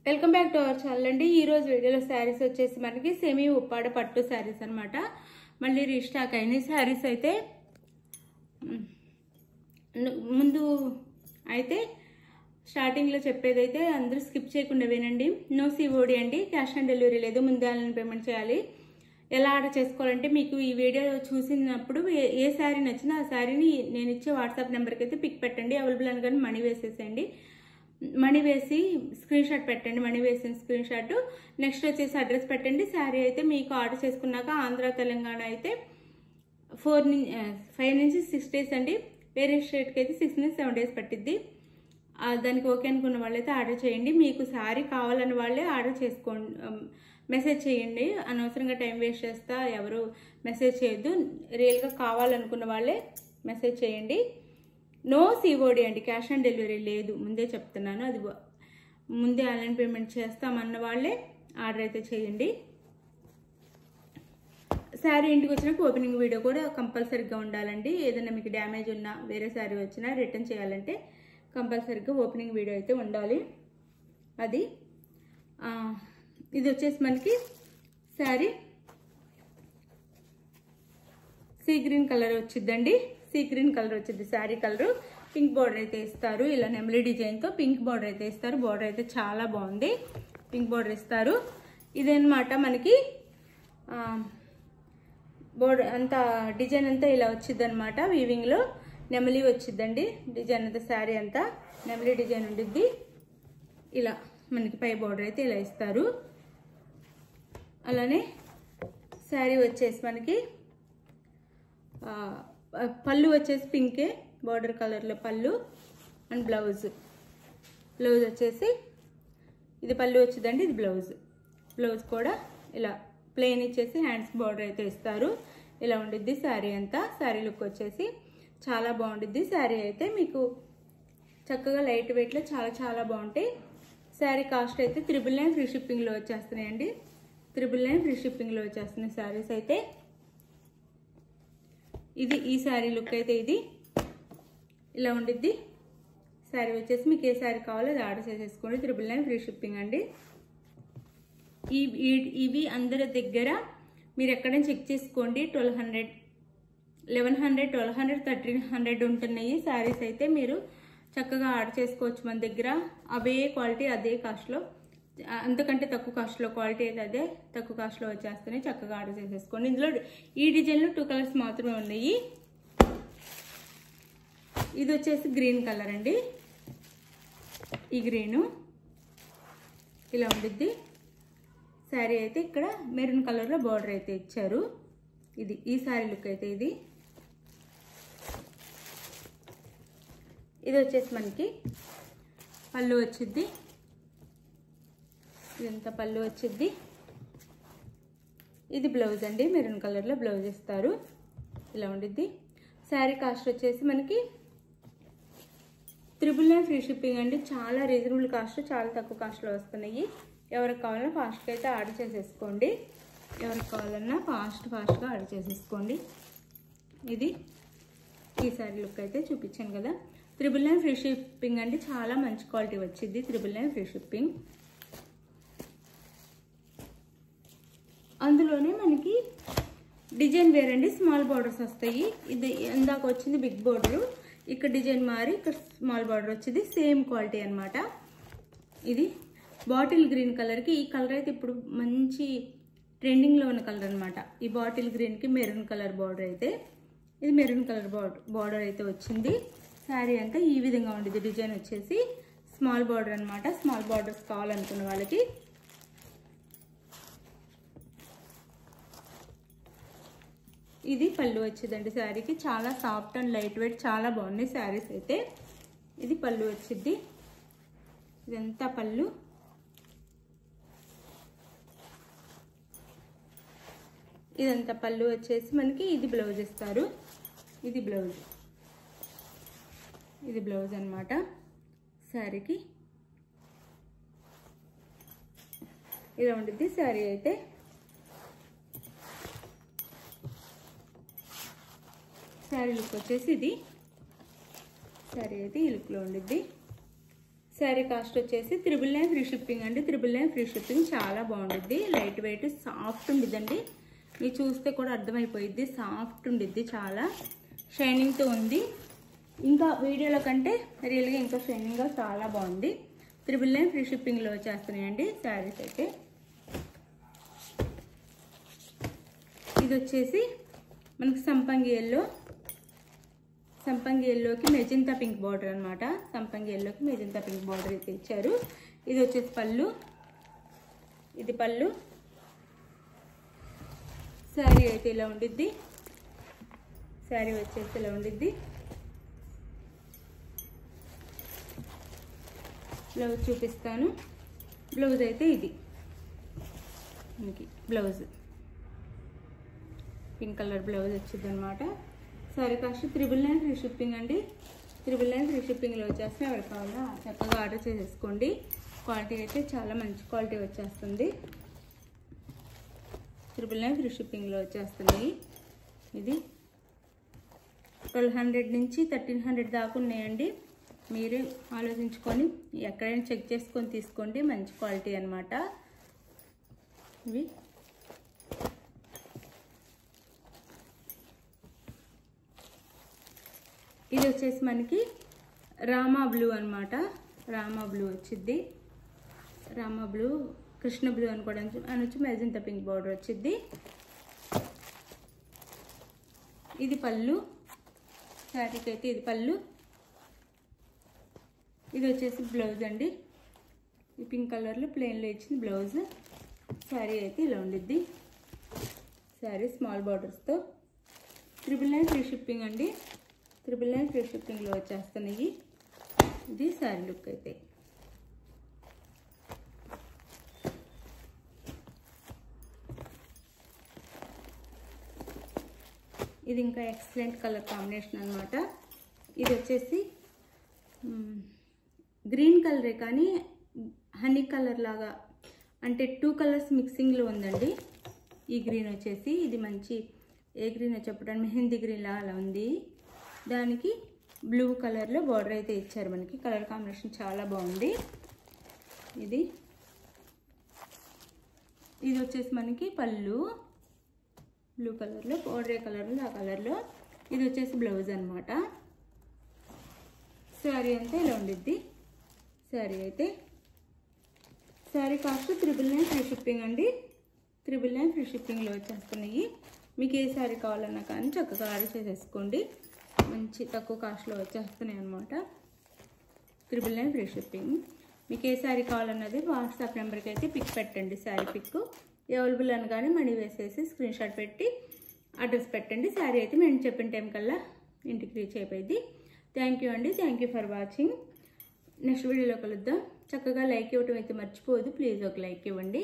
Welcome back to our channel అండి. ఈ రోజు వీడియోలో శారీస్ వచ్చేసి మనకి సెమీ ఉప్పాడ పట్టు శారీస్ అన్నమాట. మళ్ళీ రీస్టాక్ అయిన శారీస్ అయితే ముందు అయితే స్టార్టింగ్లో చెప్పేదైతే అందరూ స్కిప్ చేయకుండా వినండి. నో సిఓడి అండి, క్యాష్ ఆన్ డెలివరీ లేదు, ముందే ఆన్లైన్ పేమెంట్ చేయాలి. ఎలా ఆర్డర్ చేసుకోవాలంటే మీకు ఈ వీడియో చూసినప్పుడు ఏ శారీ నచ్చినా ఆ శారీని నేను ఇచ్చే వాట్సాప్ నెంబర్కి అయితే పిక్ పెట్టండి. అవైలబుల్ అనగానే మనీ వేసేసేయండి. మనీ వేసి స్క్రీన్ షాట్ పెట్టండి. మనీ వేసిన స్క్రీన్ షాట్ నెక్స్ట్ వచ్చేసి అడ్రస్ పెట్టండి. శారీ అయితే మీకు ఆర్డర్ చేసుకున్నాక ఆంధ్ర తెలంగాణ అయితే 5 నుంచి 6 డేస్ అండి. వేరే స్టేట్కి అయితే 6 నుంచి 7 డేస్ పట్టిద్ది. దానికి ఓకే అనుకున్న వాళ్ళైతే ఆర్డర్ చేయండి. మీకు శారీ కావాలని వాళ్ళే ఆర్డర్ చేసుకోండి, మెసేజ్ చేయండి. అనవసరంగా టైం వేస్ట్ చేస్తా ఎవరు మెసేజ్ చేయొద్దు. రియల్గా కావాలనుకున్న వాళ్ళే మెసేజ్ చేయండి. నో సిఓడి అండి, క్యాష్ ఆన్ డెలివరీ లేదు, ముందే చెప్తున్నాను. అది ముందే ఆన్లైన్ పేమెంట్ చేస్తామన్న వాళ్ళే ఆర్డర్ అయితే చేయండి. శారీ ఇంటికి వచ్చినాక ఓపెనింగ్ వీడియో కూడా కంపల్సరీగా ఉండాలండి. ఏదైనా మీకు డ్యామేజ్ ఉన్నా వేరే శారీ వచ్చినా రిటర్న్ చేయాలంటే కంపల్సరీగా ఓపెనింగ్ వీడియో అయితే ఉండాలి. అది ఇది వచ్చేసి మనకి శారీ సీ గ్రీన్ కలర్ వచ్చిందండి. సీ గ్రీన్ కలర్ వచ్చింది శారీ కలర్. పింక్ బార్డర్ అయితే ఇస్తారు. ఇలా నెమలి డిజైన్తో పింక్ బార్డర్ అయితే ఇస్తారు. బార్డర్ అయితే చాలా బాగుంది, పింక్ బార్డర్ ఇస్తారు. ఇదన్నమాట మనకి బోర్డర్ అంతా డిజైన్ అంతా ఇలా వచ్చింది అనమాట. వీవింగ్లో నెమలి వచ్చిందండి డిజైన్ అంతా. శారీ అంతా నెమలి డిజైన్ ఉండిద్ది. ఇలా మనకి పై బోర్డర్ అయితే ఇలా ఇస్తారు. అలానే శారీ వచ్చేసి మనకి పళ్ళు వచ్చేసి పింకే బార్డర్ కలర్లో పళ్ళు అండ్ బ్లౌజ్ వచ్చేసి ఇది పళ్ళు వచ్చిందండి. ఇది బ్లౌజ్ కూడా ఇలా ప్లెయిన్ ఇచ్చేసి హ్యాండ్స్ బార్డర్ అయితే ఇస్తారు. ఇలా ఉండిద్ది శారీ అంతా. శారీ లుక్ వచ్చేసి చాలా బాగుండిద్ది. శారీ అయితే మీకు చక్కగా లైట్ వెయిట్లో చాలా బాగుంటాయి. శారీ కాస్ట్ అయితే 999 ఫ్రీ షిప్పింగ్లో వచ్చేస్తున్నాయండి. 999 ఫ్రీ షిప్పింగ్లో వచ్చేస్తున్నాయి శారీస్ అయితే. ఇది ఈ శారీ లుక్ అయితే ఇది ఇలా ఉండిద్ది. శారీ వచ్చేసి మీకు ఏ శారీ కావాలో అది ఆర్డర్ చేసేసుకోండి. 999 ఫ్రీ షిప్పింగ్ అండి. ఇవి అందరి దగ్గర మీరు ఎక్కడైనా చెక్ చేసుకోండి. 1200, 1100, 1200, 1300 ఉంటున్నాయి శారీస్ అయితే. మీరు చక్కగా ఆర్డర్ చేసుకోవచ్చు మన దగ్గర. అవే క్వాలిటీ అదే కాస్ట్లో, అంతకంటే తక్కువ కాస్ట్లో క్వాలిటీ అయితే అదే తక్కువ కాస్ట్లో వచ్చేస్తున్నాయి. చక్కగా ఆర్డర్ చేసేసుకోండి. ఇందులో ఈ డిజైన్లో 2 కలర్స్ మాత్రమే ఉన్నాయి. ఇది వచ్చేసి గ్రీన్ కలర్ అండి. ఈ గ్రీను ఇలా ఉండిద్ది. శారీ అయితే ఇక్కడ మెరూన్ కలర్లో బార్డర్ అయితే ఇచ్చారు. ఇది ఈ శారీ లుక్ అయితే ఇది. ఇది వచ్చేసి మనకి పళ్ళు వచ్చిద్ది. ఇదంతా పళ్ళు వచ్చిద్ది. ఇది బ్లౌజ్ అండి. మెరూన్ కలర్లో బ్లౌజ్ ఇస్తారు. ఇలా ఉండిద్ది. శారీ కాస్ట్ వచ్చేసి మనకి 999 ఫ్రీ షిప్పింగ్ అండి. చాలా రీజనబుల్ కాస్ట్, చాలా తక్కువ కాస్ట్లో వస్తున్నాయి. ఎవరికి కావాలన్నా ఫాస్ట్గా అయితే ఆర్డర్ చేసేసుకోండి. ఎవరికి కావాలన్నా ఫాస్ట్గా ఆర్డర్ చేసేసుకోండి. ఇది ఈ శారీ లుక్ అయితే చూపించాను కదా. 999 ఫ్రీ షిప్పింగ్ అండి. చాలా మంచి క్వాలిటీ వచ్చింది. 999 ఫ్రీ షిప్పింగ్. అందులోనే మనకి డిజైన్ వేరండి. స్మాల్ బార్డర్స్ వస్తాయి. ఇది ఇందాక వచ్చింది బిగ్ బార్డరు, ఇక్కడ డిజైన్ మారి ఇక్కడ స్మాల్ బార్డర్ వచ్చింది. సేమ్ క్వాలిటీ అనమాట. ఇది బాటిల్ గ్రీన్ కలర్కి, ఈ కలర్ అయితే ఇప్పుడు మంచి ట్రెండింగ్లో ఉన్న కలర్ అనమాట. ఈ బాటిల్ గ్రీన్కి మెరూన్ కలర్ బార్డర్ అయితే, ఇది మెరూన్ కలర్ బార్డర్ అయితే వచ్చింది. శారీ అంతా ఈ విధంగా ఉండేది. డిజైన్ వచ్చేసి స్మాల్ బార్డర్ అనమాట. స్మాల్ బార్డర్స్ కావాలనుకున్న వాళ్ళకి ఇది పళ్ళు వచ్చిందండి. శారీకి చాలా సాఫ్ట్ అండ్ లైట్ వెయిట్, చాలా బాగున్నాయి శారీస్ అయితే. ఇది పళ్ళు వచ్చింది. ఇదంతా పళ్ళు. ఇదంతా పళ్ళు వచ్చేసి మనకి ఇది బ్లౌజ్ ఇస్తారు. ఇది బ్లౌజ్ అనమాట శారీకి. ఇలా ఉండిద్ది శారీ అయితే. శారీ లుక్ వచ్చేసి ఇది. శారీ అయితే ఈ లుక్లో ఉండిద్ది. శారీ కాస్ట్ వచ్చేసి 999 ఫ్రీ షిప్పింగ్ అండి. 999 ఫ్రీ షిప్పింగ్. చాలా బాగుంటుంది, లైట్ వెయిట్, సాఫ్ట్ ఉండిద్దండి. మీరు చూస్తే కూడా అర్థమైపోయిద్ది, సాఫ్ట్ ఉండిద్ది, చాలా షైనింగ్తో ఉంది. ఇంకా వీడియోలో కంటే రియల్గా ఇంకా షైనింగ్గా చాలా బాగుంది. 999 ఫ్రీ షిప్పింగ్లో వచ్చేస్తున్నాయండి శారీస్ అయితే. ఇది వచ్చేసి మనకి సంపంగి ఎల్లోకి మెజంతా పింక్ బార్డర్ అనమాట. సంపంగి ఎల్లోకి మెజంతా పింక్ బార్డర్ అయితే ఇచ్చారు. ఇది వచ్చేసి పళ్ళు, ఇది పళ్ళు. శారీ అయితే ఇలా ఉండిద్ది. శారీ వచ్చేసి ఇలా ఉండిద్ది. బ్లౌజ్ చూపిస్తాను. బ్లౌజ్ అయితే ఇది బ్లౌజ్ పింక్ కలర్ బ్లౌజ్ వచ్చింది అనమాట. శారీ కాస్ట్ 999 ఫ్రీ షిప్పింగ్ అండి. 999 ఫ్రీ షిప్పింగ్లో వచ్చేస్తే ఎవరికి కావాలో చక్కగా ఆర్డర్ చేసేసుకోండి. క్వాలిటీ అయితే చాలా మంచి క్వాలిటీ వచ్చేస్తుంది. 999 ఫ్రీ షిప్పింగ్లో వచ్చేస్తున్నాయి. ఇది 1200 నుంచి 1300 దాకా ఉన్నాయండి. మీరు ఆలోచించుకొని ఎక్కడైనా చెక్ చేసుకొని తీసుకోండి, మంచి క్వాలిటీ అనమాట. ఇవి ఇది వచ్చేసి మనకి రామా బ్లూ అనమాట. రామా బ్లూ వచ్చింది. రామా బ్లూ, కృష్ణ బ్లూ అనుకోవడానికి అనొచ్చు. మెజంతా పింక్ బార్డర్ వచ్చింది. ఇది పళ్ళు. శారీకి అయితే ఇది పళ్ళు. ఇది వచ్చేసి బ్లౌజ్ అండి. ఈ పింక్ కలర్లో ప్లెయిన్లో ఇచ్చిన బ్లౌజ్. శారీ అయితే ఇలా ఉండిద్ది. శారీ స్మాల్ బార్డర్స్తో. 999 ఫ్రీ షిప్పింగ్ అండి. 999 ఫ్రీ షిప్పింగ్లో వచ్చేస్తున్నాయి. ఇది శారీ లుక్ అయితే. ఇది ఇంకా ఎక్సలెంట్ కలర్ కాంబినేషన్ అనమాట. ఇది వచ్చేసి గ్రీన్ కలరే కానీ హనీ కలర్ లాగా, అంటే 2 కలర్స్ మిక్సింగ్లో ఉందండి. ఈ గ్రీన్ వచ్చేసి ఇది మంచి ఏ గ్రీన్ చెప్పడానికి మెహందీ గ్రీన్ లాగా అలా ఉంది. దానికి బ్లూ కలర్లో బార్డర్ అయితే ఇచ్చారు మనకి. కలర్ కాంబినేషన్ చాలా బాగుంది. ఇది వచ్చేసి మనకి పళ్ళు బ్లూ కలర్లో, బార్డర్ ఏ కలర్లో ఆ కలర్లో. ఇది వచ్చేసి బ్లౌజ్ అనమాట. శారీ అంతా ఇలా ఉండిద్ది. శారీ అయితే శారీ కాస్ట్ 999 ఫ్రీ షిప్పింగ్ అండి. 999 ఫ్రీ షిప్పింగ్లో వచ్చేస్తున్నాయి. మీకు ఏ శారీ కావాలన్నా కానీ చక్కగా ఆర్డర్ చేసేసుకోండి. మంచి తక్కువ కాస్ట్లో వచ్చేస్తున్నాయి అనమాట. 999 ఫ్రీ షిప్పింగ్. మీకు ఏ శారీ కావాలన్నది వాట్సాప్ నెంబర్కి అయితే పిక్ పెట్టండి. శారీ పిక్ అవైలబుల్ అనగానే మనీ వేసేసి స్క్రీన్ షాట్ పెట్టి అడ్రస్ పెట్టండి. శారీ అయితే మేము చెప్పిన టైం కల్లా ఇంటికి రీచ్ అయిపోయింది. థ్యాంక్ యూ అండి. Thank you for watching. Next వీడియోలో కలుద్దాం. చక్కగా లైక్ ఇవ్వటం అయితే మర్చిపోవద్దు. ప్లీజ్ ఒక లైక్ ఇవ్వండి.